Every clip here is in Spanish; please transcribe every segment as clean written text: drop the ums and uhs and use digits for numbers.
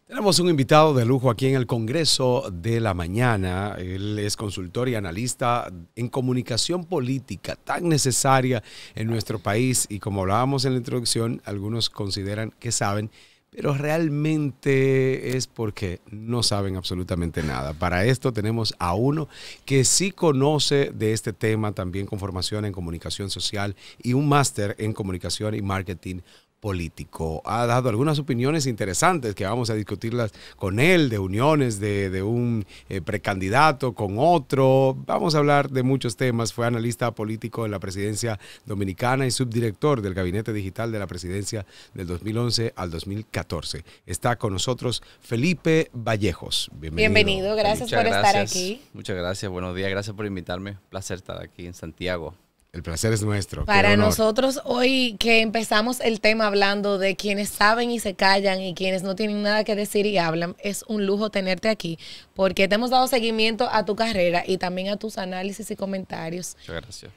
Tenemos un invitado de lujo aquí en el Congreso de la Mañana. Él es consultor y analista en comunicación política, tan necesaria en nuestro país. Y como hablábamos en la introducción, algunos consideran que saben, pero realmente es porque no saben absolutamente nada. Para esto tenemos a uno que sí conoce de este tema, también con formación en comunicación social y un máster en comunicación y marketing político. Ha dado algunas opiniones interesantes que vamos a discutirlas con él, de uniones de un precandidato con otro. Vamos a hablar de muchos temas. Fue analista político en la presidencia dominicana y subdirector del gabinete digital de la presidencia del 2011 al 2014. Está con nosotros Felipe Vallejos. Bienvenido, gracias por estar aquí. Muchas gracias, buenos días, gracias por invitarme. Placer estar aquí en Santiago. El placer es nuestro. Para nosotros hoy que empezamos el tema hablando de quienes saben y se callan y quienes no tienen nada que decir y hablan, es un lujo tenerte aquí porque te hemos dado seguimiento a tu carrera y también a tus análisis y comentarios. Muchas gracias.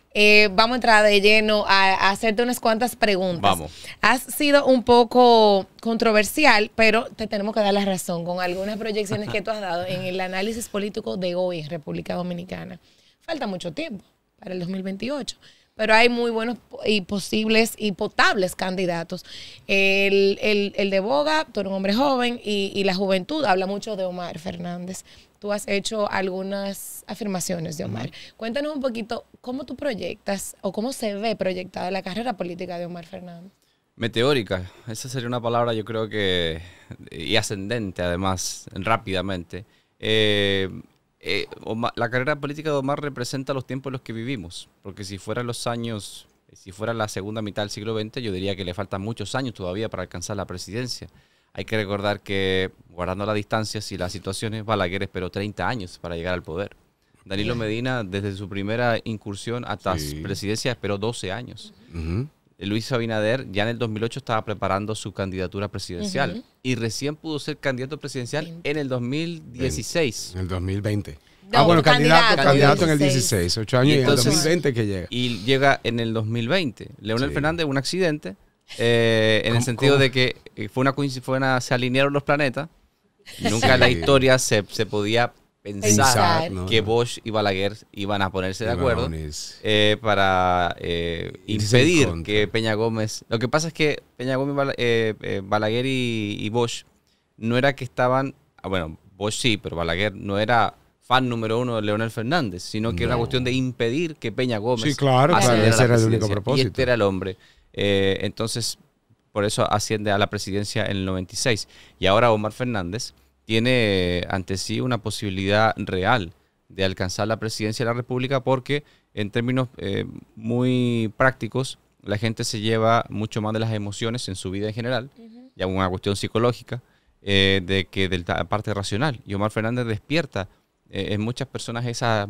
Vamos a entrar de lleno a hacerte unas cuantas preguntas. Vamos. Has sido un poco controversial, pero te tenemos que dar la razón con algunas proyecciones que tú has dado en el análisis político de hoy en República Dominicana. Falta mucho tiempo para el 2028, pero hay muy buenos y posibles y potables candidatos. El de Boga, tú eres un hombre joven y la juventud habla mucho de Omar Fernández. Tú has hecho algunas afirmaciones de Omar. Cuéntanos un poquito cómo tú proyectas o cómo se ve proyectada la carrera política de Omar Fernández. Meteórica, esa sería una palabra yo creo que, y ascendente además, rápidamente. La carrera política de Omar representa los tiempos en los que vivimos, porque si fuera la segunda mitad del siglo XX, yo diría que le faltan muchos años todavía para alcanzar la presidencia. Hay que recordar que, guardando las distancias y las situaciones, Balaguer esperó 30 años para llegar al poder. Danilo Medina, desde su primera incursión hasta su presidencia, esperó 12 años. Luis Abinader ya en el 2008 estaba preparando su candidatura presidencial y recién pudo ser candidato presidencial en el 2016. En el 2020. No, bueno, candidato en el 16. 16, 8 años y entonces, en el 2020 que llega. Y llega en el 2020. Leonel Fernández, un accidente, en el sentido de que se alinearon los planetas. Nunca en la historia se podía pensar que Bosch y Balaguer iban a ponerse de acuerdo para impedir que Peña Gómez... Lo que pasa es que Peña Gómez, Balaguer y Bosch no era que estaban... Bueno, Bosch sí, pero Balaguer no era fan número uno de Leonel Fernández, sino que era una cuestión de impedir que Peña Gómez... Sí, claro, ese era el único propósito. Y este era el hombre. Entonces, por eso asciende a la presidencia en el 96. Y ahora Omar Fernández tiene ante sí una posibilidad real de alcanzar la presidencia de la República porque en términos muy prácticos la gente se lleva mucho más de las emociones en su vida en general, ya una cuestión psicológica de la parte racional. Y Omar Fernández despierta en muchas personas esas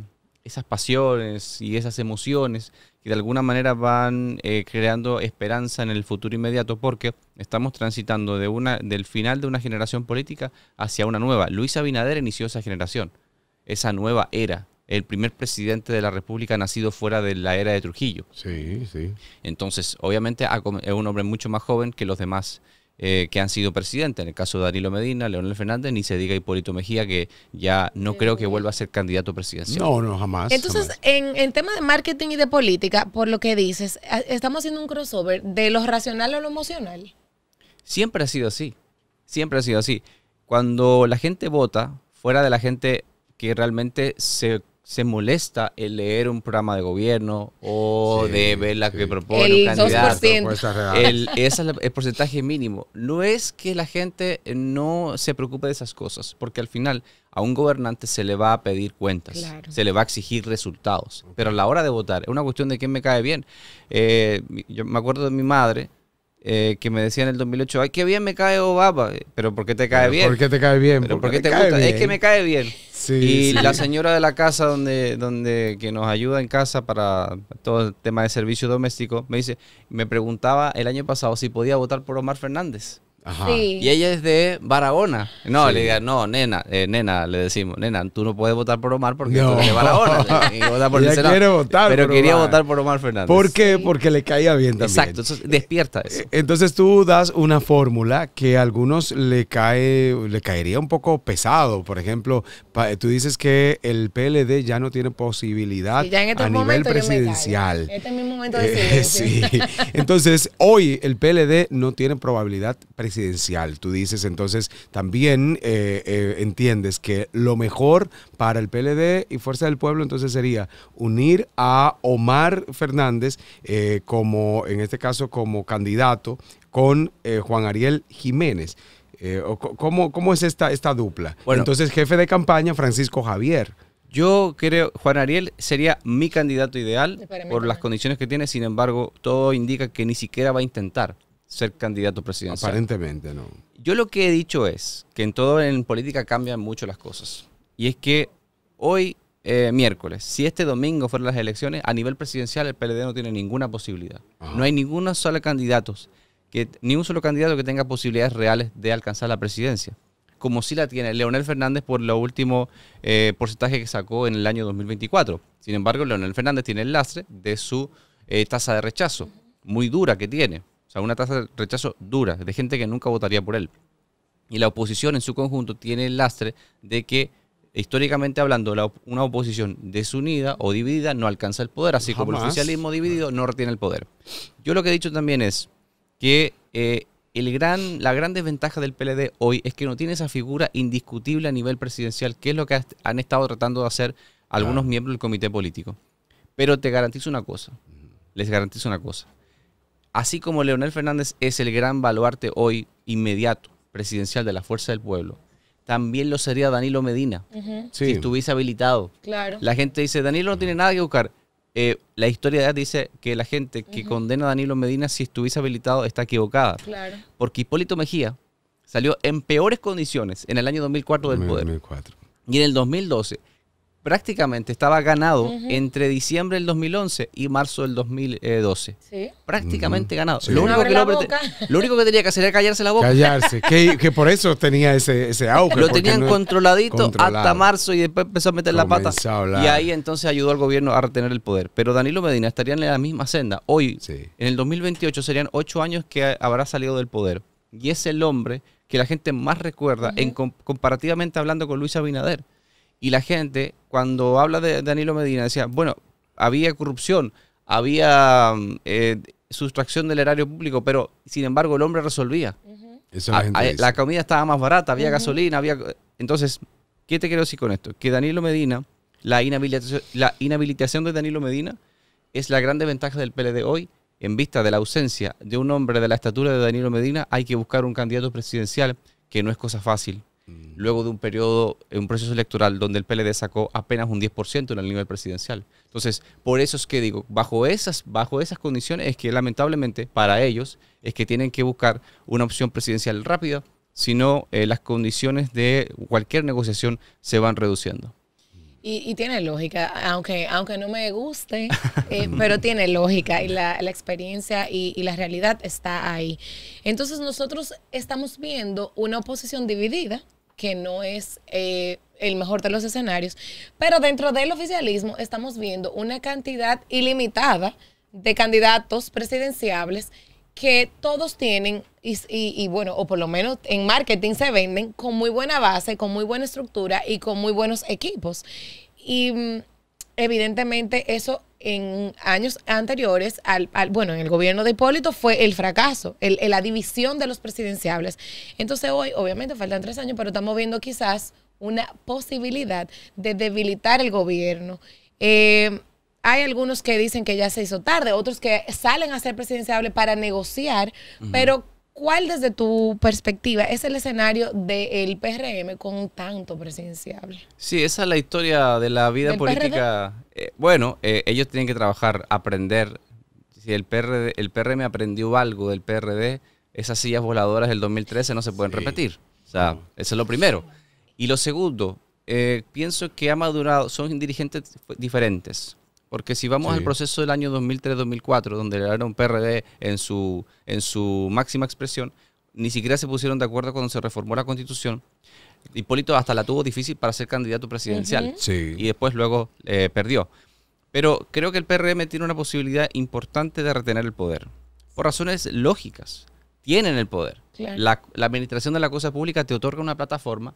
pasiones y esas emociones que de alguna manera van creando esperanza en el futuro inmediato porque estamos transitando del final de una generación política hacia una nueva. Luis Abinader inició esa generación, esa nueva era, el primer presidente de la República nacido fuera de la era de Trujillo. Sí, sí. Entonces, obviamente es un hombre mucho más joven que los demás que han sido presidentes, en el caso de Danilo Medina, Leonel Fernández, ni se diga Hipólito Mejía, que ya no creo que vuelva a ser candidato presidencial. No, jamás. Entonces, jamás. En temas de marketing y de política, por lo que dices, estamos haciendo un crossover de lo racional a lo emocional. Siempre ha sido así, siempre ha sido así. Cuando la gente vota, fuera de la gente que realmente se molesta en leer un programa de gobierno o de ver la que propone un candidato. 2%. Ese es el porcentaje mínimo. No es que la gente no se preocupe de esas cosas, porque al final a un gobernante se le va a pedir cuentas, se le va a exigir resultados. Pero a la hora de votar, es una cuestión de quién me cae bien. Yo me acuerdo de mi madre, que me decía en el 2008, ay, qué bien me cae Obama. ¿Pero por qué te cae bien? ¿Por qué te cae bien? ¿Pero por qué te gusta? Bien. Es que me cae bien. Sí, y la señora de la casa que nos ayuda en casa para todo el tema de servicio doméstico, me preguntaba el año pasado si podía votar por Omar Fernández. Ajá. Sí. Y ella es de Barahona. No, Sí. le diga, no, nena, nena, le decimos, nena, tú no puedes votar por Omar porque No. tú eres de Barahona. Tienes que votar por el Ella Senado. quiere votar Pero por quería Omar. votar por Omar Fernández. ¿Por qué? Sí. Porque le caía bien también. Exacto, entonces despierta eso. Entonces tú das una fórmula que a algunos le caería un poco pesado. Por ejemplo, tú dices que el PLD ya no tiene posibilidad Y ya en estos a nivel momentos yo me presidencial. callo. Este es mi momento de silencio. Sí. Entonces, hoy el PLD no tiene probabilidad presidencial. Tú dices, entonces, también entiendes que lo mejor para el PLD y Fuerza del Pueblo entonces sería unir a Omar Fernández como, en este caso, como candidato con Juan Ariel Jiménez. ¿Cómo es esta dupla? Bueno. Entonces, jefe de campaña, Francisco Javier. Yo creo, Juan Ariel sería mi candidato ideal Para mí por las también. condiciones que tiene, sin embargo, todo indica que ni siquiera va a intentar ser candidato presidencial. Aparentemente, ¿no? Yo lo que he dicho es que en política cambian mucho las cosas. Y es que hoy, miércoles, si este domingo fueran las elecciones, a nivel presidencial el PLD no tiene ninguna posibilidad. Ajá. No hay ni un solo candidato que tenga posibilidades reales de alcanzar la presidencia. Como sí la tiene Leonel Fernández por lo último porcentaje que sacó en el año 2024. Sin embargo, Leonel Fernández tiene el lastre de su tasa de rechazo, muy dura que tiene. O sea, una tasa de rechazo dura, de gente que nunca votaría por él. Y la oposición en su conjunto tiene el lastre de que, históricamente hablando, una oposición desunida o dividida no alcanza el poder, así como el Jamás. oficialismo dividido no retiene el poder. Yo lo que he dicho también es que la gran desventaja del PLD hoy es que no tiene esa figura indiscutible a nivel presidencial, que es lo que han estado tratando de hacer algunos miembros del comité político. Pero te garantizo una cosa, les garantizo una cosa. Así como Leonel Fernández es el gran baluarte hoy inmediato presidencial de la Fuerza del Pueblo, también lo sería Danilo Medina, Sí. si estuviese habilitado. Claro. La gente dice, Danilo no tiene nada que buscar. La historia dice que la gente que condena a Danilo Medina, si estuviese habilitado, está equivocada. Claro. Porque Hipólito Mejía salió en peores condiciones en el año 2004 del poder. 2004. Y en el 2012 prácticamente estaba ganado entre diciembre del 2011 y marzo del 2012. Sí. Prácticamente ganado. Sí. Lo, único Abre que el la hombre boca. lo único que tenía que hacer era callarse la boca. Callarse. que por eso tenía ese auge. Lo porque tenían no- controladito controlado. hasta marzo y después empezó a meter la pata. Comenzó a hablar. Y ahí entonces ayudó al gobierno a retener el poder. Pero Danilo Medina estaría en la misma senda. Hoy, Sí. en el 2028, serían 8 años que habrá salido del poder. Y es el hombre que la gente más recuerda comparativamente hablando con Luis Abinader. Y la gente, cuando habla de Danilo Medina, decía, bueno, había corrupción, había sustracción del erario público, pero sin embargo el hombre resolvía. Eso la gente dice. La comida estaba más barata, había gasolina, había... Entonces, ¿qué te quiero decir con esto? Que Danilo Medina, la inhabilitación de Danilo Medina es la gran desventaja del PLD hoy. En vista de la ausencia de un hombre de la estatura de Danilo Medina, hay que buscar un candidato presidencial, que no es cosa fácil. Luego de un proceso electoral donde el PLD sacó apenas un 10% en el nivel presidencial. Entonces, por eso es que digo, bajo esas condiciones es que lamentablemente para ellos es que tienen que buscar una opción presidencial rápida, si no las condiciones de cualquier negociación se van reduciendo. Y tiene lógica, aunque no me guste, pero tiene lógica y la experiencia y la realidad está ahí. Entonces nosotros estamos viendo una oposición dividida, que no es el mejor de los escenarios, pero dentro del oficialismo estamos viendo una cantidad ilimitada de candidatos presidenciables que todos tienen, y bueno, o por lo menos en marketing se venden con muy buena base, con muy buena estructura y con muy buenos equipos. Y evidentemente eso en años anteriores, bueno, en el gobierno de Hipólito fue el fracaso, la división de los presidenciables. Entonces hoy, obviamente faltan 3 años, pero estamos viendo quizás una posibilidad de debilitar el gobierno. Hay algunos que dicen que ya se hizo tarde, otros que salen a ser presidenciables para negociar, pero ¿cuál desde tu perspectiva es el escenario del PRM con tanto presidenciable? Sí, esa es la historia de la vida ¿Del política. Bueno, ellos tienen que trabajar, aprender. Si el PRM aprendió algo del PRD, esas sillas voladoras del 2013 no se pueden repetir. O sea, eso es lo primero. Y lo segundo, pienso que ha madurado, son dirigentes diferentes. Porque si vamos al proceso del año 2003-2004, donde era un PRD en su máxima expresión, ni siquiera se pusieron de acuerdo cuando se reformó la Constitución. Hipólito hasta la tuvo difícil para ser candidato presidencial. Sí. Y después luego perdió. Pero creo que el PRM tiene una posibilidad importante de retener el poder. Por razones lógicas. Tienen el poder. Claro. La administración de la cosa pública te otorga una plataforma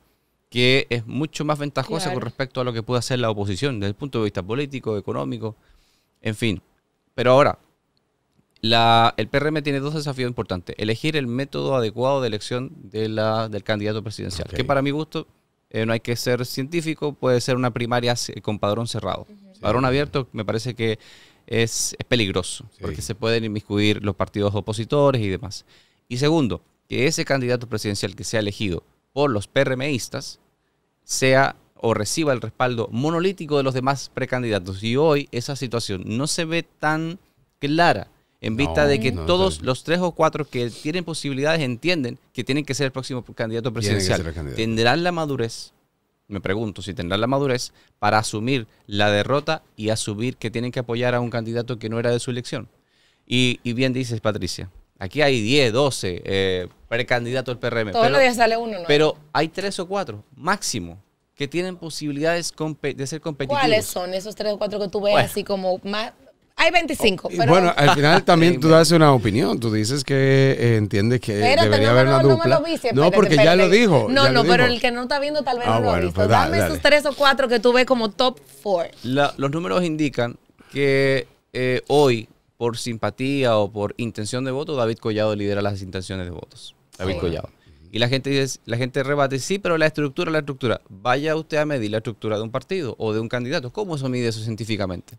que es mucho más ventajosa con respecto a lo que puede hacer la oposición desde el punto de vista político, económico, en fin. Pero ahora, el PRM tiene dos desafíos importantes. Elegir el método adecuado de elección del candidato presidencial, que para mi gusto no hay que ser científico, puede ser una primaria con padrón cerrado. Padrón abierto me parece que es peligroso, porque se pueden inmiscuir los partidos opositores y demás. Y segundo, que ese candidato presidencial que sea elegido por los PRMistas sea o reciba el respaldo monolítico de los demás precandidatos. Y hoy esa situación no se ve tan clara en vista de que todos los 3 o 4 que tienen posibilidades entienden que tienen que ser el próximo candidato presidencial. ¿Tendrán la madurez? Me pregunto si tendrán la madurez para asumir la derrota y asumir que tienen que apoyar a un candidato que no era de su elección. Y bien dices, Patricia, aquí hay 10, 12 precandidatos del PRM. Todos los días sale uno, ¿no? Pero hay 3 o 4 máximo que tienen posibilidades de ser competitivos. ¿Cuáles son esos 3 o 4 que tú ves así como más? Hay 25. Pero... Bueno, al final también tú das una opinión. Tú dices que entiendes que debería haber una dupla. No, porque ya lo dijo. No, pero el que no está viendo tal vez no lo ha visto. Pues dame esos 3 o 4 que tú ves como top 4. Los números indican que hoy, por simpatía o por intención de voto, David Collado lidera las intenciones de votos. David Collado. Y la gente rebate, sí, pero la estructura. Vaya usted a medir la estructura de un partido o de un candidato. ¿Cómo se mide eso científicamente?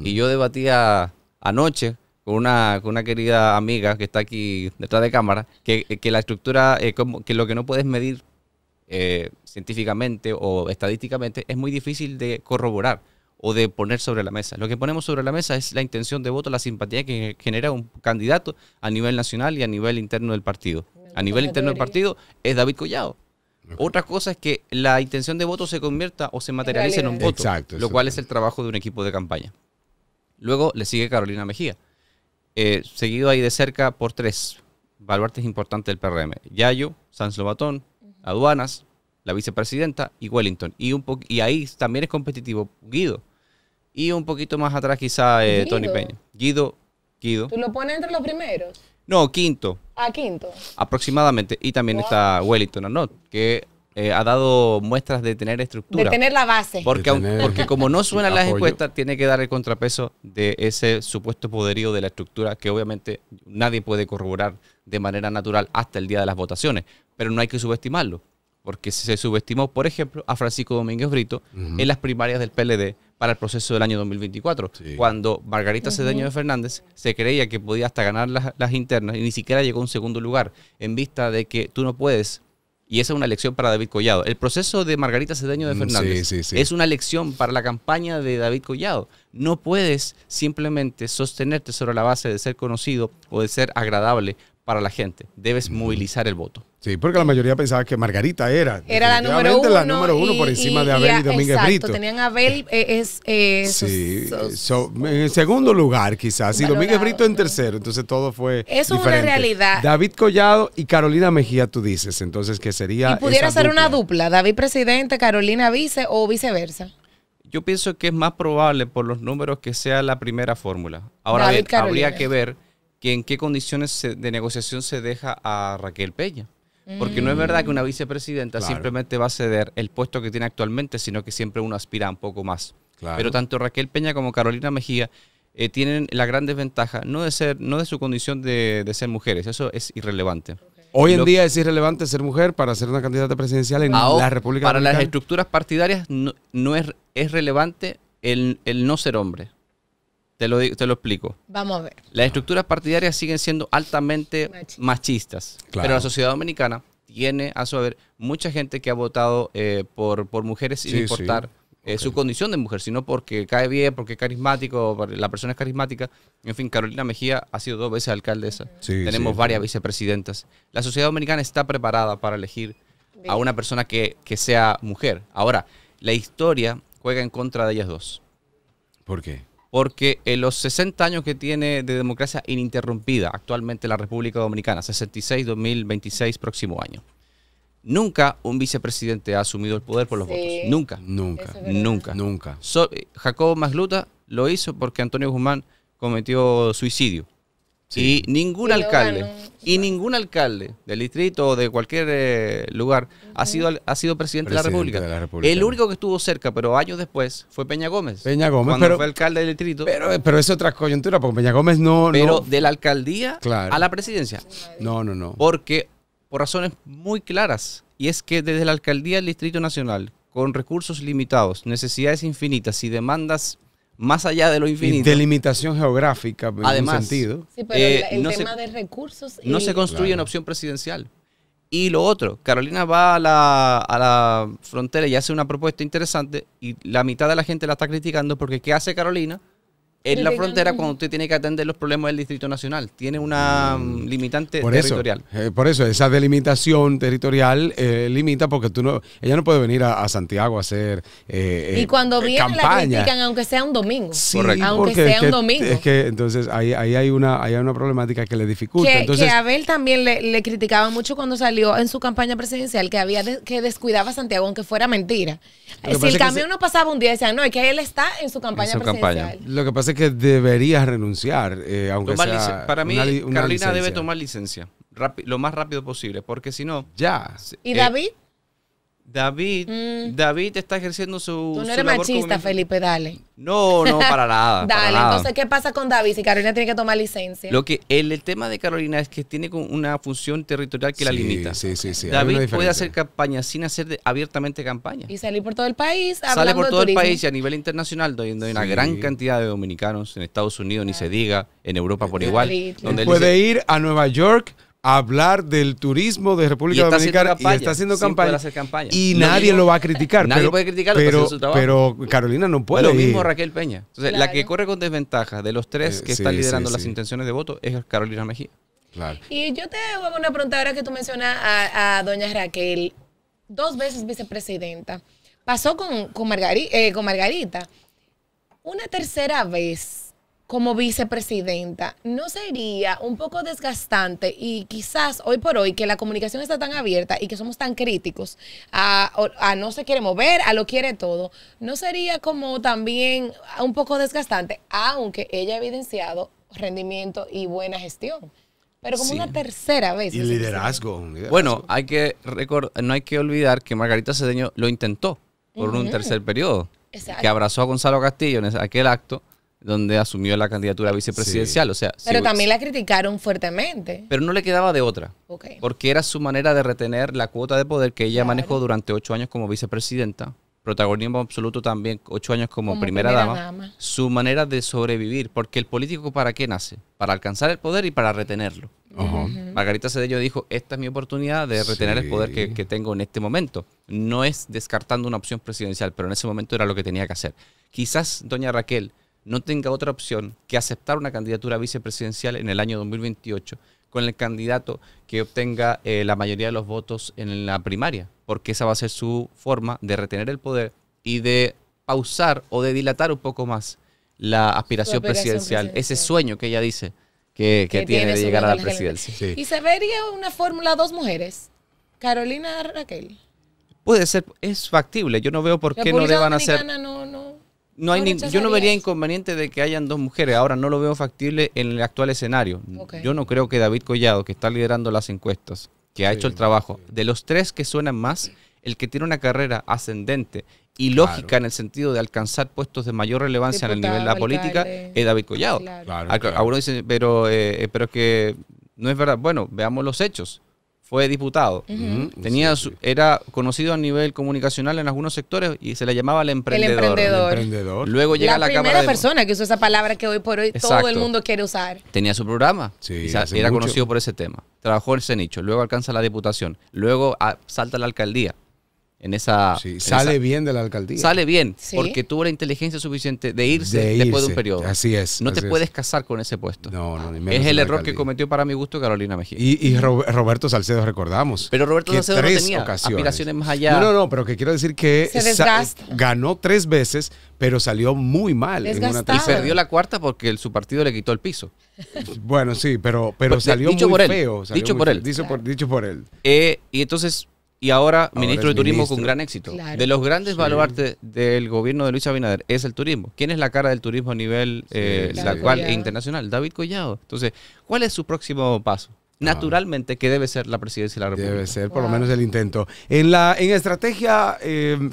Y yo debatía anoche con una querida amiga que está aquí detrás de cámara, que la estructura, que lo que no puedes medir científicamente o estadísticamente es muy difícil de corroborar o de poner sobre la mesa. Lo que ponemos sobre la mesa es la intención de voto, la simpatía que genera un candidato a nivel nacional y a nivel interno del partido. A nivel interno del partido es David Collado. Otra cosa es que la intención de voto se convierta o se materialice en un voto, lo cual es el trabajo de un equipo de campaña. Luego le sigue Carolina Mejía, seguido ahí de cerca por 3 baluartes importantes del PRM. Yayo, Sanz Lobatón, Aduanas, la vicepresidenta y Wellington. Y ahí también es competitivo Guido. Y un poquito más atrás quizá Tony Peña. Guido. ¿Tú lo pones entre los primeros? No, quinto. Quinto. Aproximadamente. Y también está Wellington Arnott, que ha dado muestras de tener estructura. De tener la base. Porque como no suenan las encuestas, tiene que dar el contrapeso de ese supuesto poderío de la estructura que obviamente nadie puede corroborar de manera natural hasta el día de las votaciones. Pero no hay que subestimarlo. Porque se subestimó, por ejemplo, a Francisco Domínguez Brito en las primarias del PLD para el proceso del año 2024, cuando Margarita Cedeño de Fernández se creía que podía hasta ganar las internas y ni siquiera llegó a un segundo lugar, en vista de que tú no puedes, y esa es una lección para David Collado. El proceso de Margarita Cedeño de Fernández es una lección para la campaña de David Collado. No puedes simplemente sostenerte sobre la base de ser conocido o de ser agradable para la gente. Debes movilizar el voto. Sí, porque la mayoría pensaba que Margarita era la número uno por encima de Abel y Domínguez Brito. Tenían a Abel en segundo lugar quizás, y Domínguez Brito en tercero, entonces todo fue eso diferente. Es una realidad. David Collado y Carolina Mejía, tú dices, entonces que sería y pudiera ser una dupla, David presidente, Carolina vice o viceversa. Yo pienso que es más probable por los números que sea la primera fórmula. Ahora bien, habría que ver que en qué condiciones de negociación se deja a Raquel Peña. Porque no es verdad que una vicepresidenta simplemente va a ceder el puesto que tiene actualmente, sino que siempre uno aspira un poco más. Pero tanto Raquel Peña como Carolina Mejía tienen la gran desventaja, no de su condición de ser mujeres, eso es irrelevante. Hoy en día es irrelevante ser mujer para ser una candidata presidencial en la República Dominicana. Para las estructuras partidarias no es relevante el no ser hombre. Te lo explico. Vamos a ver. Las estructuras partidarias siguen siendo altamente machistas. Pero la sociedad dominicana tiene, a su haber, mucha gente que ha votado por mujeres sin importar su condición de mujer, sino porque cae bien, porque es carismático, la persona es carismática. En fin, Carolina Mejía ha sido 2 veces alcaldesa. Tenemos varias vicepresidentas. La sociedad dominicana está preparada para elegir a una persona que sea mujer. Ahora, la historia juega en contra de ellas dos. ¿Por qué? porque en los 60 años que tiene de democracia ininterrumpida actualmente la República Dominicana, 66, 2026, próximo año, nunca un vicepresidente ha asumido el poder por los votos. Nunca. Nunca. Nunca. Nunca. Jacobo Masluta lo hizo porque Antonio Guzmán cometió suicidio. Sí. Y ningún alcalde del distrito o de cualquier lugar ha sido presidente de la República. El único que estuvo cerca, pero años después, fue Peña Gómez. Peña Gómez, cuando fue alcalde del distrito. Pero es otra coyuntura, porque Peña Gómez Pero de la alcaldía Claro. a la presidencia. No. Porque, por razones muy claras, y es que desde la alcaldía del Distrito Nacional, con recursos limitados, necesidades infinitas y demandas más allá de lo Y infinito, delimitación geográfica en Además, un sentido. Sí, pero el no tema de recursos. no se construye Claro. una opción presidencial. Y lo otro, Carolina va a la frontera y hace una propuesta interesante y la mitad de la gente la está criticando porque ¿qué hace Carolina en la frontera cuando usted tiene que atender los problemas del Distrito Nacional? Tiene una limitante territorial. Por eso, esa delimitación territorial limita porque ella no puede venir a Santiago a hacer Y cuando viene la campaña. critican, aunque sea un domingo. Sí, Correcto. Aunque porque sea un domingo. Es que entonces ahí hay una problemática que le dificulta. Que Entonces, a Abel también le criticaba mucho cuando salió en su campaña presidencial que que descuidaba a Santiago, aunque fuera mentira. Lo que Si pasa el es que camión no pasaba un día, decían, no, es que él está en su campaña su campaña. presidencial. lo que pasa es que debería renunciar, aunque Tomar sea para mí, una Carolina licencia. debe tomar licencia lo más rápido posible, porque si no, Ya. ¿Y David? David está ejerciendo su Tú no su eres labor machista, como- Felipe, dale. No, para nada. para Dale, nada. entonces, ¿qué pasa con David si Carolina tiene que tomar licencia? El tema de Carolina es que tiene una función territorial que la Sí, limita. Sí. Hay una David puede diferencia. hacer campaña sin hacer abiertamente campaña. Y salir por todo el país hablando Sale por de todo el turismo. país y a nivel internacional, donde hay una Sí. gran cantidad de dominicanos, en Estados Unidos ni se diga, en Europa por igual. David, Donde él Puede dice, ir a Nueva York a hablar del turismo de República Y está haciendo Dominicana campaña, y está haciendo sin campaña. poder hacer campaña. Y Lo nadie mismo- lo va a criticar. Nadie puede criticarlo, está haciendo su trabajo. pero Carolina no puede lo mismo ir. Raquel Peña. Entonces, la Claro. que corre con desventaja de los tres que Sí, están liderando sí, las sí. intenciones de voto es Carolina Mejía. Claro. Y yo te hago una pregunta ahora que tú mencionas a doña Raquel, 2 veces vicepresidenta. Pasó con Margarita. Una tercera vez como vicepresidenta, ¿no sería un poco desgastante y quizás hoy por hoy que la comunicación está tan abierta y que somos tan críticos a no se quiere mover, a lo quiere todo, ¿no sería como también un poco desgastante, aunque ella ha evidenciado rendimiento y buena gestión? Pero como Sí. una tercera vez. Y liderazgo. un liderazgo. Bueno, no hay que olvidar que Margarita Cedeño lo intentó por un tercer periodo, Exacto. que abrazó a Gonzalo Castillo en aquel acto donde asumió la candidatura vicepresidencial. O sea, Pero sí, también la criticaron fuertemente. pero no le quedaba de otra. Ok. Porque era su manera de retener la cuota de poder que ella Claro. manejó durante 8 años como vicepresidenta. Protagonismo absoluto también, 8 años como primera dama. Su manera de sobrevivir. Porque el político, ¿para qué nace? Para alcanzar el poder y para retenerlo. Ajá. Margarita Cedeño dijo, esta es mi oportunidad de retener el poder Sí. que tengo en este momento. No es descartando una opción presidencial, pero en ese momento era lo que tenía que hacer. Quizás doña Raquel no tenga otra opción que aceptar una candidatura vicepresidencial en el año 2028 con el candidato que obtenga la mayoría de los votos en la primaria, porque esa va a ser su forma de retener el poder y de pausar o de dilatar un poco más la aspiración presidencial, ese sueño que ella dice que tiene de llegar a la presidencia. Sí. ¿Y se vería una fórmula 2 mujeres? Carolina, Raquel. Puede ser, es factible. Yo no veo por qué no República deban hacer. Dominicana No hay yo no rechazaría vería eso. inconveniente de que hayan 2 mujeres. Ahora no lo veo factible en el actual escenario. Ok. Yo no creo que David Collado, que está liderando las encuestas, que ha hecho el trabajo, de los 3 que suenan más, el que tiene una carrera ascendente y lógica Claro. en el sentido de alcanzar puestos de mayor relevancia en el nivel de la Diputado, política, alcalde. es David Collado. Claro. Claro. Algunos dicen, pero es que no es verdad. Bueno, veamos los hechos. Fue diputado. Ujú. Era conocido a nivel comunicacional en algunos sectores y se le llamaba el emprendedor. emprendedor. Emprendedor. Luego llega a la primera Cámara de... persona que usó esa palabra que hoy por hoy todo Exacto. el mundo quiere usar. Tenía su programa. Sí, y hace era mucho. conocido por ese tema. Trabajó en ese nicho. Luego alcanza la diputación. Luego salta a la alcaldía. en esa... Sí, sale bien de la alcaldía. Sale bien, Sí. porque tuvo la inteligencia suficiente de irse después de un periodo. Así es. No te así puedes casar con ese puesto. No, ni menos Es en el la error que alcaldía. cometió para mi gusto Carolina Mejía. Y Roberto Salcedo, recordamos. Pero Roberto que Salcedo no 3 tenía ocasiones. aspiraciones más allá. No, pero que quiero decir que Se desgasta. ganó 3 veces, pero salió muy mal. En una Desgastado. Y perdió la cuarta porque su partido le quitó el piso. Bueno, sí, pero Pues, salió dicho muy por él, feo. Salió dicho muy por feo. él. Dicho por él. Y entonces, y ahora ministro es de Turismo ministro. con gran éxito. Claro. De los grandes baluartes del gobierno de Luis Abinader es el turismo. ¿Quién es la cara del turismo a nivel David cual Collado. internacional? David Collado. Entonces, ¿cuál es su próximo paso? Naturalmente, que debe ser la presidencia de la República. Debe ser por lo Wow. menos el intento. En estrategia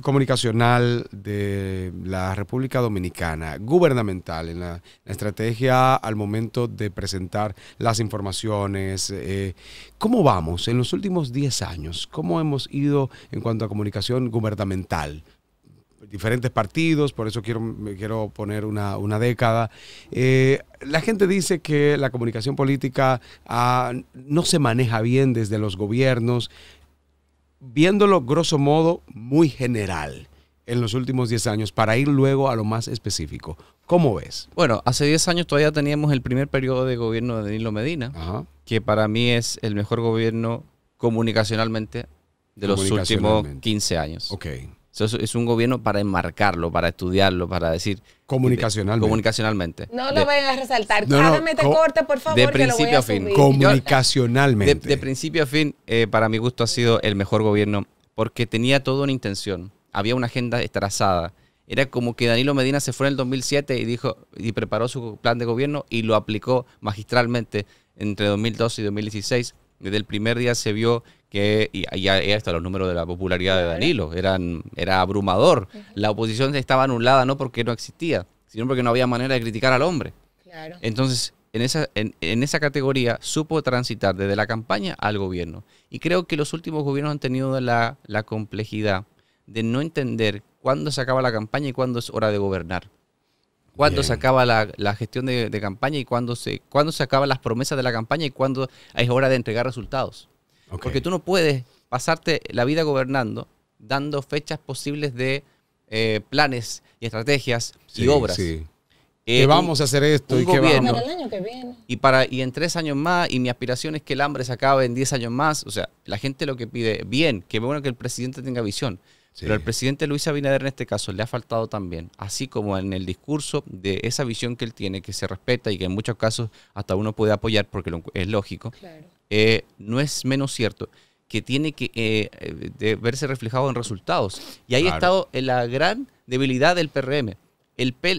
comunicacional de la República Dominicana, gubernamental, en la estrategia al momento de presentar las informaciones, ¿cómo vamos en los últimos 10 años? ¿Cómo hemos ido en cuanto a comunicación gubernamental? Diferentes partidos, por eso quiero poner una década. La gente dice que la comunicación política no se maneja bien desde los gobiernos, viéndolo grosso modo muy general en los últimos 10 años, para ir luego a lo más específico. ¿Cómo ves? Bueno, hace 10 años todavía teníamos el primer periodo de gobierno de Danilo Medina, Ajá. que para mí es el mejor gobierno comunicacionalmente de los últimos Comunicacionalmente. 15 años. Ok. Es un gobierno para enmarcarlo, para estudiarlo, para decir... Comunicacionalmente. Comunicacionalmente. No lo vayan a resaltar. No, Cada me te corte, por favor, de que lo voy principio a a fin. subir. Comunicacionalmente. De principio a fin, para mi gusto ha sido el mejor gobierno porque tenía toda una intención. Había una agenda trazada. Era como que Danilo Medina se fue en el 2007 y preparó su plan de gobierno y lo aplicó magistralmente entre 2012 y 2016. Desde el primer día se vio que, y ya hasta los números de la popularidad de Danilo, era abrumador. La oposición estaba anulada no porque no existía, sino porque no había manera de criticar al hombre. Claro. Entonces, en esa categoría supo transitar desde la campaña al gobierno. Y creo que los últimos gobiernos han tenido la complejidad de no entender cuándo se acaba la campaña y cuándo es hora de gobernar. Cuándo Bien. se acaba la gestión de campaña y cuándo se acaban las promesas de la campaña y cuándo es hora de entregar resultados. Ok. Porque tú no puedes pasarte la vida gobernando dando fechas posibles de planes y estrategias Sí, y obras. sí. Que vamos a hacer esto un y que gobierno. Para el año que viene. Y en 3 años más, y mi aspiración es que el hambre se acabe en 10 años más. O sea, la gente lo que pide, bien, que bueno que el presidente tenga visión. Sí. Pero al presidente Luis Abinader en este caso le ha faltado también, así como en el discurso de esa visión que él tiene, que se respeta y que en muchos casos hasta uno puede apoyar porque es lógico, Claro. no es menos cierto que tiene que de verse reflejado en resultados. Y ahí Claro. ha estado la gran debilidad del PRM.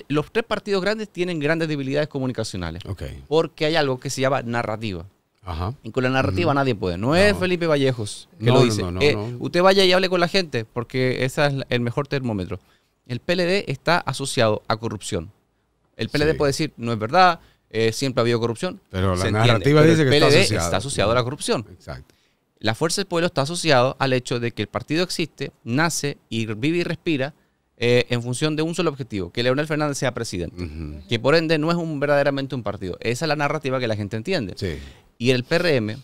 Los 3 partidos grandes tienen grandes debilidades comunicacionales. Ok. Porque hay algo que se llama narrativa. Ajá. Y con la narrativa nadie puede. No es Felipe Vallejos que No, lo no, dice. no. Usted vaya y hable con la gente porque ese es el mejor termómetro. El PLD está asociado a corrupción. El PLD Sí. puede decir, no es verdad, siempre ha habido corrupción. Pero la se entiende, narrativa pero dice el que está PLD asociado. está asociado a la corrupción. Exacto. La Fuerza del Pueblo está asociado al hecho de que el partido existe, nace y vive y respira en función de un solo objetivo, que Leonel Fernández sea presidente. Ujú. Que por ende no es verdaderamente un partido. Esa es la narrativa que la gente entiende. Sí. Y el PRM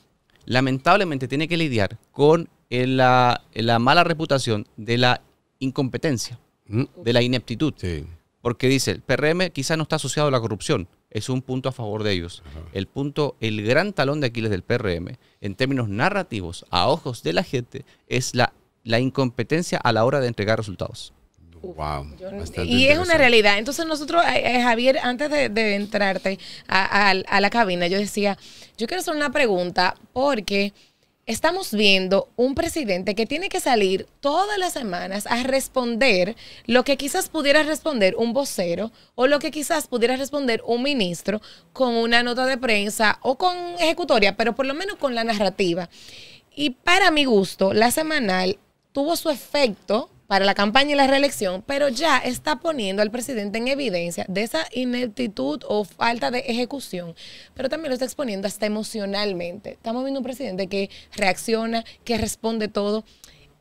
lamentablemente tiene que lidiar con la mala reputación de la incompetencia, Mm, de la ineptitud. sí. Porque dice, el PRM quizás no está asociado a la corrupción, es un punto a favor de ellos. El gran talón de Aquiles del PRM, en términos narrativos, a ojos de la gente, es la incompetencia a la hora de entregar resultados. Wow. bastante Y es una interesante. realidad. Entonces nosotros, Javier, antes de entrarte a la cabina, yo decía, yo quiero hacer una pregunta porque estamos viendo un presidente que tiene que salir todas las semanas a responder lo que quizás pudiera responder un vocero o lo que quizás pudiera responder un ministro con una nota de prensa o con ejecutoria, pero por lo menos con la narrativa. Y para mi gusto, la semanal tuvo su efecto para la campaña y la reelección, pero ya está poniendo al presidente en evidencia de esa ineptitud o falta de ejecución, pero también lo está exponiendo hasta emocionalmente. Estamos viendo un presidente que reacciona, que responde todo.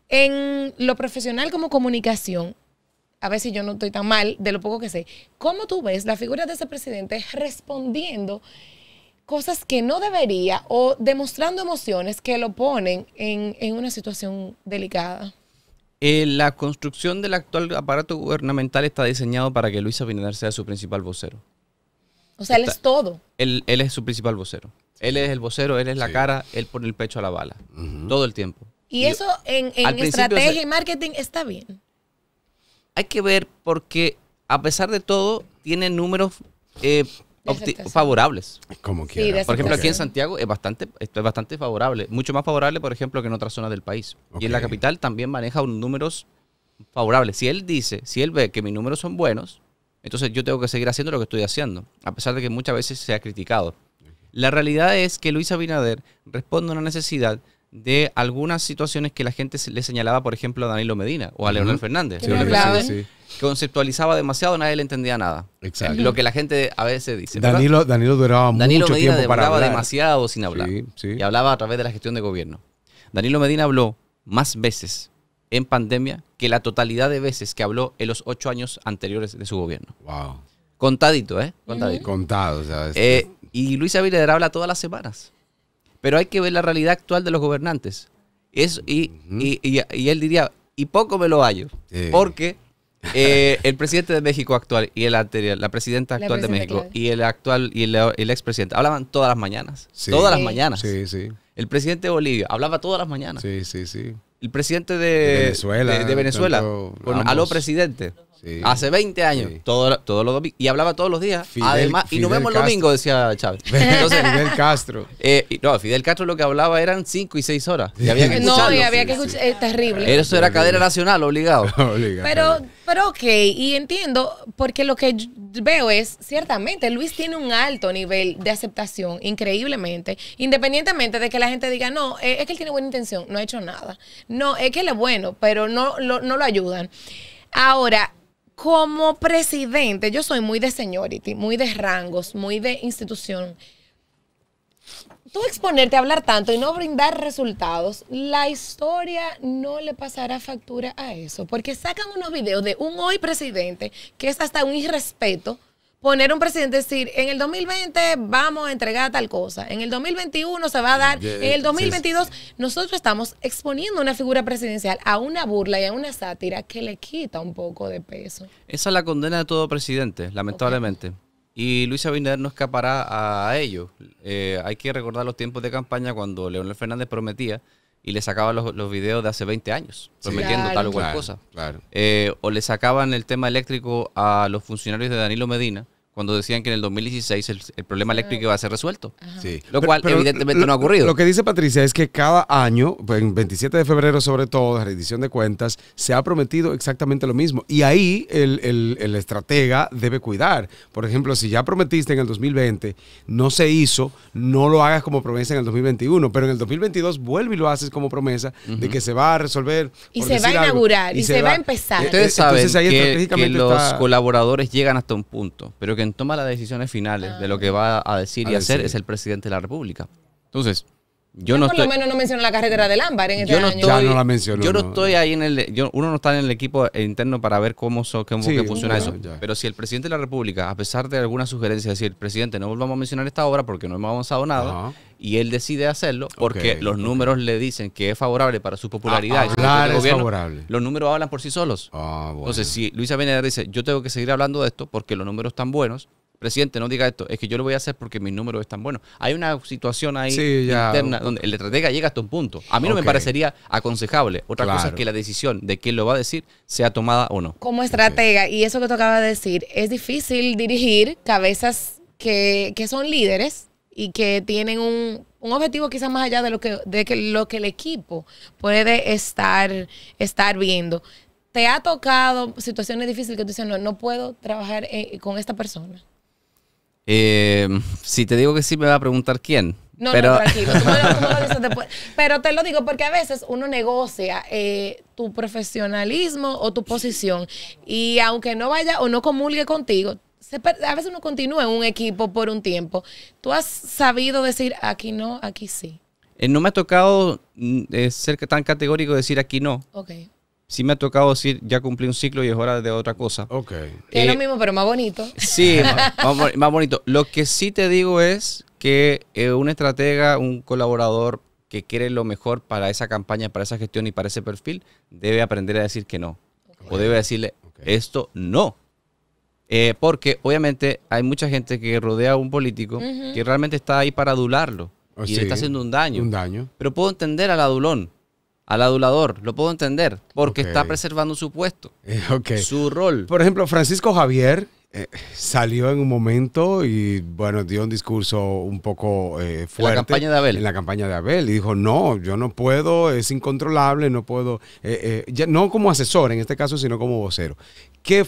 En lo profesional como comunicación, a ver si yo no estoy tan mal de lo poco que sé, ¿cómo tú ves la figura de ese presidente respondiendo cosas que no debería o demostrando emociones que lo ponen en una situación delicada? La construcción del actual aparato gubernamental está diseñado para que Luis Abinader sea su principal vocero. O sea, él es todo. Él es su principal vocero. Él es el vocero, él es la cara, él pone el pecho a la bala. Todo el tiempo. Y eso en estrategia y marketing está bien. Hay que ver porque, a pesar de todo, tiene números favorables. Como quiera. Por ejemplo, aquí en Santiago esto es bastante favorable. Mucho más favorable, por ejemplo, que en otras zonas del país. Y en la capital también maneja unos números favorables. Si él ve que mis números son buenos, entonces yo tengo que seguir haciendo lo que estoy haciendo, a pesar de que muchas veces se ha criticado. La realidad es que Luis Abinader responde a una necesidad de algunas situaciones que la gente le señalaba, por ejemplo, a Danilo Medina o a Leonel Fernández. Sí. Conceptualizaba demasiado, nadie le entendía nada. Exacto. Lo que la gente a veces dice. Danilo duraba mucho Medina tiempo para hablar. demasiado sin hablar. Sí. Y hablaba a través de la gestión de gobierno. Danilo Medina habló más veces en pandemia que la totalidad de veces que habló en los 8 años anteriores de su gobierno. Wow. Contadito, ¿eh? Contadito. Contado, ¿sabes? Y Luis Abinader habla todas las semanas. Pero hay que ver la realidad actual de los gobernantes. Y él diría, y poco me lo hallo. Porque el presidente de México actual y el anterior, la presidenta actual de México y el actual y el expresidente hablaban todas las mañanas. Sí. Todas las mañanas. Sí. El presidente de Bolivia hablaba todas las mañanas. Sí. El presidente de Venezuela aló presidente. Sí. Hace 20 años, Sí. todos los domingos, y hablaba todos los días. Además, y nos vemos el Castro. domingo, decía Chávez. Entonces, Fidel Castro. Fidel Castro lo que hablaba eran 5 y 6 horas. Y había que No, escucharlo. y había que escuchar. Es terrible. Eso era cadena nacional, obligado. Pero ok, y entiendo, porque lo que yo veo es, ciertamente, Luis tiene un alto nivel de aceptación, increíblemente, independientemente de que la gente diga, no, es que él tiene buena intención, no ha hecho nada. No, es que él es bueno, pero no lo ayudan. Ahora, como presidente, yo soy muy de seniority, muy de rangos, muy de institución. Tú exponerte a hablar tanto y no brindar resultados, la historia no le pasará factura a eso, porque sacan unos videos de un hoy presidente que es hasta un irrespeto. Poner un presidente, decir, en el 2020 vamos a entregar tal cosa, en el 2021 se va a dar, en el 2022 nosotros estamos exponiendo una figura presidencial a una burla y a una sátira que le quita un poco de peso. Esa es la condena de todo presidente, lamentablemente. Y Luis Abinader no escapará a ello. Hay que recordar los tiempos de campaña cuando Leonel Fernández prometía y le sacaban los videos de hace 20 años, prometiendo tal o cual cosa. Claro. O le sacaban el tema eléctrico a los funcionarios de Danilo Medina, cuando decían que en el 2016 el problema eléctrico iba a ser resuelto. Sí. Lo cual evidentemente no ha ocurrido. Lo que dice Patricia es que cada año, pues, en 27 de febrero sobre todo, la rendición de cuentas, se ha prometido exactamente lo mismo. Y ahí el estratega debe cuidar. Por ejemplo, si ya prometiste en el 2020, no se hizo, no lo hagas como promesa en el 2021, pero en el 2022 vuelve y lo haces como promesa de que se va a resolver. Y se va a inaugurar, y se va a empezar. Ustedes saben Entonces, ahí que estratégicamente los está... colaboradores llegan hasta un punto, pero quien toma las decisiones finales de lo que va a decir y hacer es el presidente de la República. Entonces, yo no por estoy... lo menos no mencionó la carretera del Ámbar en este año. Ya no la mencionó. Yo no estoy ahí uno no está en el equipo interno para ver cómo funciona eso. Ya. Pero si el presidente de la República, a pesar de alguna sugerencia, decir, presidente, no volvamos a mencionar esta obra porque no hemos avanzado nada, y él decide hacerlo porque los números le dicen que es favorable para su popularidad. Hablar es favorable. Los números hablan por sí solos. Bueno. Entonces, si Luis Abinader dice, yo tengo que seguir hablando de esto porque los números están buenos, presidente, no diga esto, es que yo lo voy a hacer porque mis números están buenos. Hay una situación ahí interna donde el estratega llega hasta un punto. A mí no me parecería aconsejable. Otra cosa es que la decisión de quién lo va a decir sea tomada o no. Como estratega, y eso que tú acabas de decir, es difícil dirigir cabezas que son líderes y que tienen un objetivo quizás más allá de lo que el equipo puede estar viendo. ¿Te ha tocado situaciones difíciles que tú dices, no puedo trabajar con esta persona? Si te digo que sí, me va a preguntar quién. No, tranquilo, tú me lo dices después. Pero te lo digo porque a veces uno negocia tu profesionalismo o tu posición y aunque no vaya o no comulgue contigo, a veces uno continúa en un equipo por un tiempo. ¿Tú has sabido decir aquí no, aquí sí? No me ha tocado ser tan categórico de decir aquí no. Ok. Sí me ha tocado decir, ya cumplí un ciclo y es hora de otra cosa. Ok. Que es lo mismo, pero más bonito. Sí, más bonito. Lo que sí te digo es que un estratega, un colaborador, que quiere lo mejor para esa campaña, para esa gestión y para ese perfil, debe aprender a decir que no. O debe decirle, esto no. Porque obviamente hay mucha gente que rodea a un político que realmente está ahí para adularlo y le está haciendo un daño. Un daño. Pero puedo entender al adulón, al adulador, lo puedo entender, porque está preservando su puesto, su rol. Por ejemplo, Francisco Javier salió en un momento y, bueno, dio un discurso un poco fuerte. En la campaña de Abel. En la campaña de Abel. Y dijo, no, yo no puedo, es incontrolable, no puedo, ya, no como asesor en este caso, sino como vocero. ¿Qué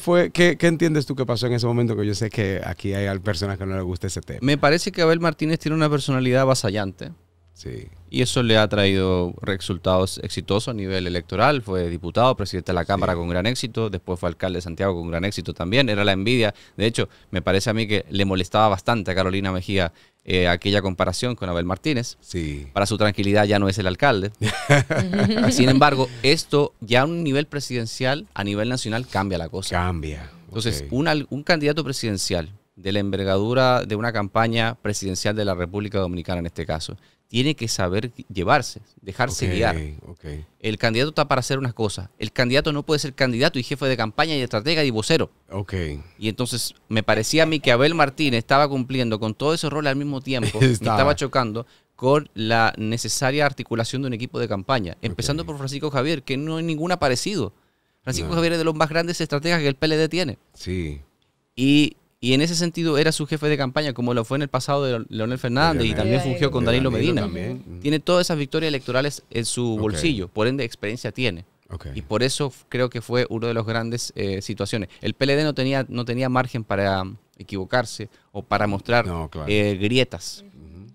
entiendes tú que pasó en ese momento? Que yo sé que aquí hay personas que no les gusta ese tema. Me parece que Abel Martínez tiene una personalidad avasallante. Sí. Y eso le ha traído resultados exitosos a nivel electoral. Fue diputado, presidente de la Cámara con gran éxito, después fue alcalde de Santiago con gran éxito también. Era la envidia. De hecho, me parece a mí que le molestaba bastante a Carolina Mejía aquella comparación con Abel Martínez. Sí. Para su tranquilidad ya no es el alcalde. Sin embargo, esto ya a un nivel presidencial, a nivel nacional, cambia la cosa. Cambia. Entonces, un candidato presidencial de la envergadura de una campaña presidencial de la República Dominicana en este caso, tiene que saber llevarse, dejarse guiar. El candidato está para hacer unas cosas. El candidato no puede ser candidato y jefe de campaña y estratega y vocero. Y entonces me parecía a mí que Abel Martínez estaba cumpliendo con todo ese rol al mismo tiempo. Me estaba chocando con la necesaria articulación de un equipo de campaña. Empezando por Francisco Javier, que no hay ningún parecido. Francisco Javier es de los más grandes estrategas que el PLD tiene. Sí. Y en ese sentido era su jefe de campaña, como lo fue en el pasado de Leonel Fernández y también fungió con Danilo Medina. Tiene todas esas victorias electorales en su bolsillo, por ende experiencia tiene. Y por eso creo que fue uno de los grandes situaciones. El PLD no tenía margen para equivocarse o para mostrar grietas.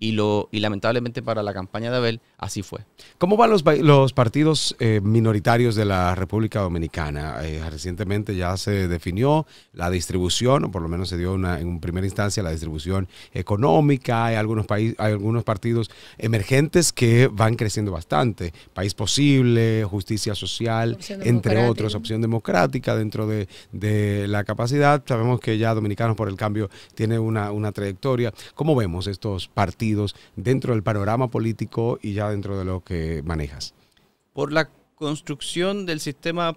Y lamentablemente para la campaña de Abel así fue. ¿Cómo van los partidos minoritarios de la República Dominicana? Recientemente ya se definió la distribución, o por lo menos se dio en primera instancia la distribución económica. Hay algunos partidos emergentes que van creciendo bastante. País Posible, Justicia Social, entre otros, Opción Democrática dentro de la capacidad. Sabemos que ya Dominicanos por el Cambio tiene una trayectoria. ¿Cómo vemos estos partidos dentro del panorama político y ya dentro de lo que manejas? Por la construcción del sistema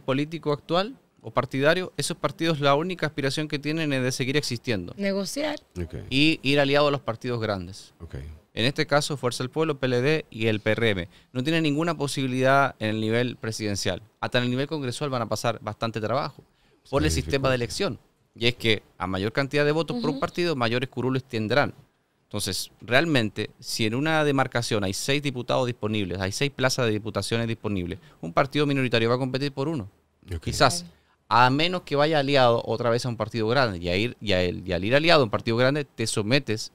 político actual o partidario, esos partidos la única aspiración que tienen es de seguir existiendo. Negociar. Y ir aliado a los partidos grandes. En este caso, Fuerza del Pueblo, PLD y el PRM. No tienen ninguna posibilidad en el nivel presidencial. Hasta en el nivel congresual van a pasar bastante trabajo por el sistema de elección. Y es que a mayor cantidad de votos por un partido, mayores curules tendrán. Entonces, realmente, si en una demarcación hay 6 diputados disponibles, hay 6 plazas de diputaciones disponibles, un partido minoritario va a competir por uno. Quizás, a menos que vaya aliado otra vez a un partido grande. Y al ir aliado a un partido grande, te sometes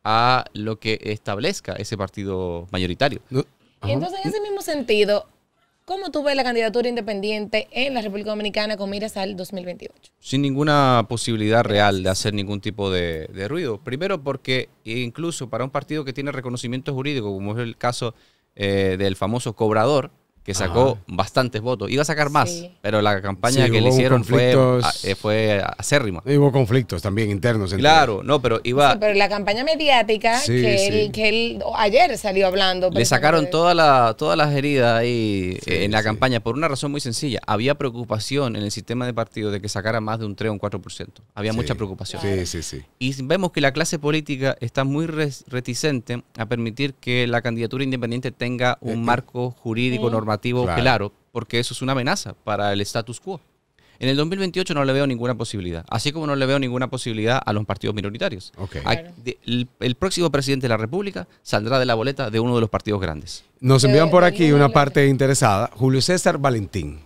a lo que establezca ese partido mayoritario. Y entonces, en ese mismo sentido, ¿cómo tú ves la candidatura independiente en la República Dominicana con miras al 2028? Sin ninguna posibilidad real de hacer ningún tipo de ruido. Primero porque incluso para un partido que tiene reconocimiento jurídico, como es el caso del famoso Cobrador, que sacó bastantes votos. Iba a sacar más, pero la campaña que le hicieron fue acérrima. Hubo conflictos también internos. Claro, no, pero iba... Sí, pero la campaña mediática que él ayer salió hablando. Le sacaron todas las heridas ahí en la campaña por una razón muy sencilla. Había preocupación en el sistema de partido de que sacara más de un 3 o un 4%. Había mucha preocupación. Y vemos que la clase política está muy reticente a permitir que la candidatura independiente tenga un marco jurídico normativo claro, porque eso es una amenaza para el status quo. En el 2028 no le veo ninguna posibilidad, así como no le veo ninguna posibilidad a los partidos minoritarios. El próximo presidente de la República saldrá de la boleta de uno de los partidos grandes. Nos envían por aquí una parte interesada. Julio César Valentín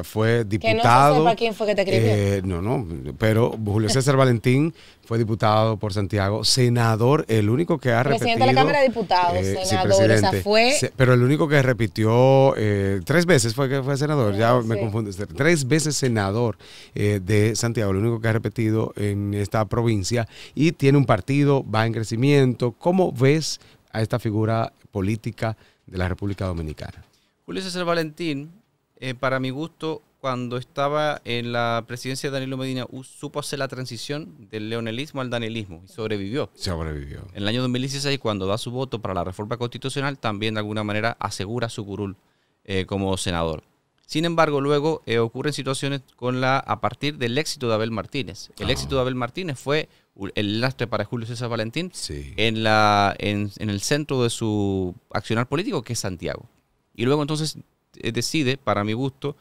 fue diputado. Que no se sepa quién fue que te escribió. Pero Julio César Valentín fue diputado por Santiago, senador, el único que ha repetido. Presidente de la Cámara de Diputados, senador, pero el único que repitió 3 veces fue que fue senador, me confundo. 3 veces senador de Santiago, el único que ha repetido en esta provincia y tiene un partido, va en crecimiento. ¿Cómo ves a esta figura política de la República Dominicana? Julio César Valentín para mi gusto, cuando estaba en la presidencia de Danilo Medina, supo hacer la transición del leonelismo al danielismo y sobrevivió. Sobrevivió. En el año 2016, cuando da su voto para la reforma constitucional, también de alguna manera asegura su curul como senador. Sin embargo, luego ocurren situaciones a partir del éxito de Abel Martínez. El éxito de Abel Martínez fue el lastre para Julio César Valentín en el centro de su accionar político, que es Santiago. Y luego entonces decide, para mi gusto,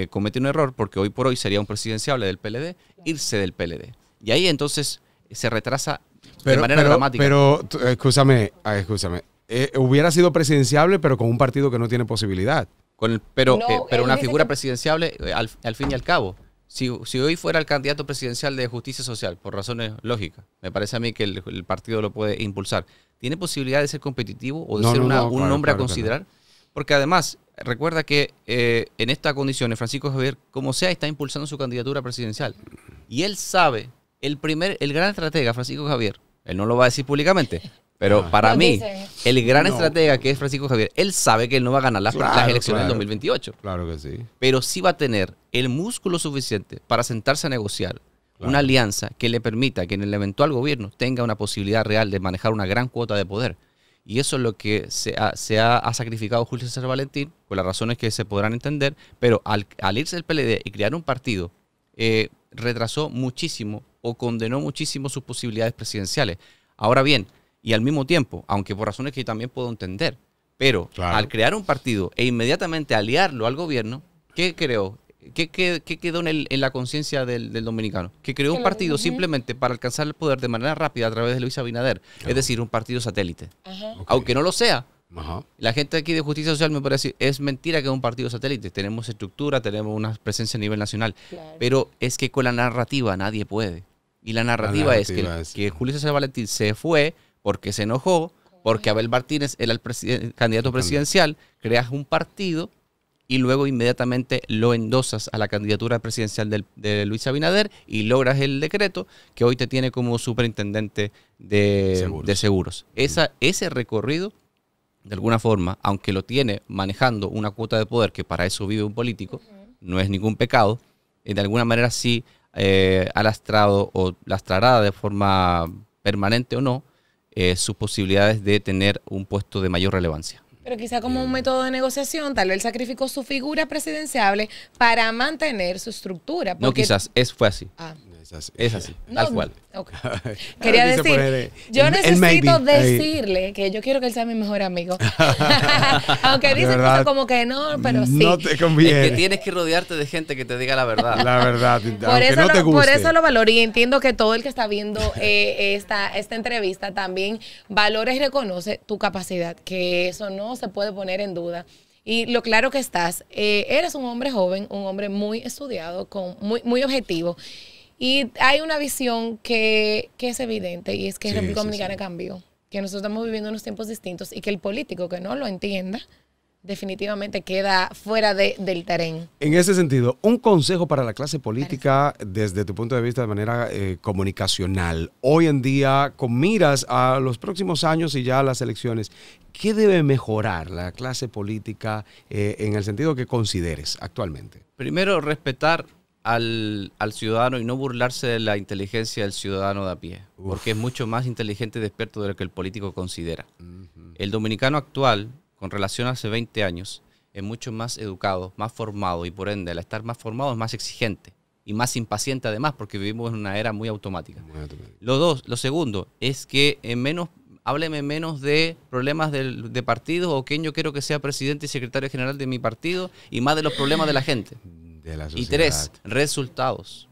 comete un error, porque hoy por hoy sería un presidenciable del PLD, irse del PLD. Y ahí entonces se retrasa de manera dramática. Pero, escúchame, hubiera sido presidenciable, pero con un partido que no tiene posibilidad. Pero una figura presidenciable, al fin y al cabo. Si hoy fuera el candidato presidencial de Justicia Social, por razones lógicas, me parece a mí que el partido lo puede impulsar, ¿tiene posibilidad de ser competitivo o de ser un nombre a considerar? Porque además, recuerda que en estas condiciones Francisco Javier, como sea, está impulsando su candidatura presidencial. Y él sabe, el gran estratega Francisco Javier, él no lo va a decir públicamente, pero para mí, el gran estratega que es Francisco Javier, él sabe que él no va a ganar las elecciones del 2028. Claro que sí. Pero sí va a tener el músculo suficiente para sentarse a negociar una alianza que le permita que en el eventual gobierno tenga una posibilidad real de manejar una gran cuota de poder. Y eso es lo que se ha sacrificado Julio César Valentín, por las razones que se podrán entender, pero al irse del PLD y crear un partido, retrasó muchísimo o condenó muchísimo sus posibilidades presidenciales. Ahora bien, y al mismo tiempo, aunque por razones que también puedo entender, pero al crear un partido e inmediatamente aliarlo al gobierno, ¿qué creó? ¿Qué quedó en la conciencia del dominicano? Que creó un partido simplemente para alcanzar el poder de manera rápida a través de Luis Abinader, es decir, un partido satélite. Aunque no lo sea, la gente aquí de Justicia Social me parece decir, es mentira que es un partido satélite. Tenemos estructura, tenemos una presencia a nivel nacional, pero es que con la narrativa nadie puede. Y la narrativa es que Julio César Valentín se fue porque se enojó, porque Abel Martínez era el candidato presidencial, creas un partido y luego inmediatamente lo endosas a la candidatura presidencial de Luis Abinader y logras el decreto que hoy te tiene como superintendente de seguros. Ese recorrido, de alguna forma, aunque lo tiene manejando una cuota de poder, que para eso vive un político, no es ningún pecado, de alguna manera sí ha lastrado o lastrará de forma permanente o no sus posibilidades de tener un puesto de mayor relevancia. Pero quizá como un método de negociación, tal vez sacrificó su figura presidenciable para mantener su estructura. No, quizás, fue así. Es así, tal cual. Okay. Quería decir, yo necesito decirle que yo quiero que él sea mi mejor amigo. Aunque dice cosas como que no, pero sí. No te conviene. Es que tienes que rodearte de gente que te diga la verdad. La verdad, por eso lo valoro y entiendo que todo el que está viendo esta entrevista también valora y reconoce tu capacidad, que eso no se puede poner en duda. Y lo claro que estás, eres un hombre joven, un hombre muy estudiado, muy objetivo. Y hay una visión que es evidente y es que República Dominicana cambió, que nosotros estamos viviendo unos tiempos distintos y que el político que no lo entienda definitivamente queda fuera del terreno. En ese sentido, un consejo para la clase política desde tu punto de vista de manera comunicacional. Hoy en día, con miras a los próximos años y ya a las elecciones, ¿qué debe mejorar la clase política en el sentido que consideres actualmente? Primero, respetar al ciudadano y no burlarse de la inteligencia del ciudadano de a pie, porque es mucho más inteligente y despierto de lo que el político considera. El dominicano actual, con relación a hace 20 años, es mucho más educado, más formado y por ende, al estar más formado, es más exigente y más impaciente además, porque vivimos en una era muy automática. Lo segundo es que hábleme menos de problemas de partidos o quién yo quiero que sea presidente y secretario general de mi partido y más de los problemas de la gente. Y 3, resultados.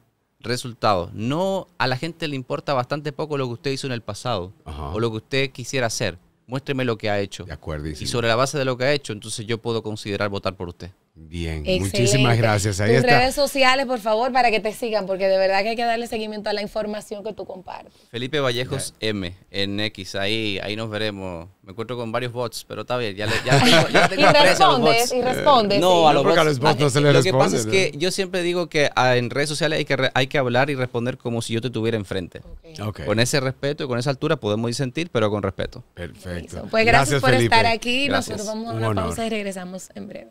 No, a la gente le importa bastante poco lo que usted hizo en el pasado o lo que usted quisiera hacer. Muéstreme lo que ha hecho. De acuerdo. Y sobre la base de lo que ha hecho, entonces yo puedo considerar votar por usted. Bien, excelente. Muchísimas gracias. Ahí Tus está. redes sociales, por favor, para que te sigan, porque de verdad que hay que darle seguimiento a la información que tú compartes. Felipe Vallejos M en X, ahí nos veremos. Me encuentro con varios bots, pero está bien, ya tengo aprecio a los bots. Y respondes. No, a los bots. A los bots no se les Lo responde. que pasa es que yo siempre digo que en redes sociales hay que hablar y responder como si yo te tuviera enfrente. Okay. Con ese respeto y con esa altura podemos disentir, pero con respeto. Perfecto. Pues gracias por Felipe. estar aquí. Gracias. Nosotros vamos a una pausa y regresamos en breve.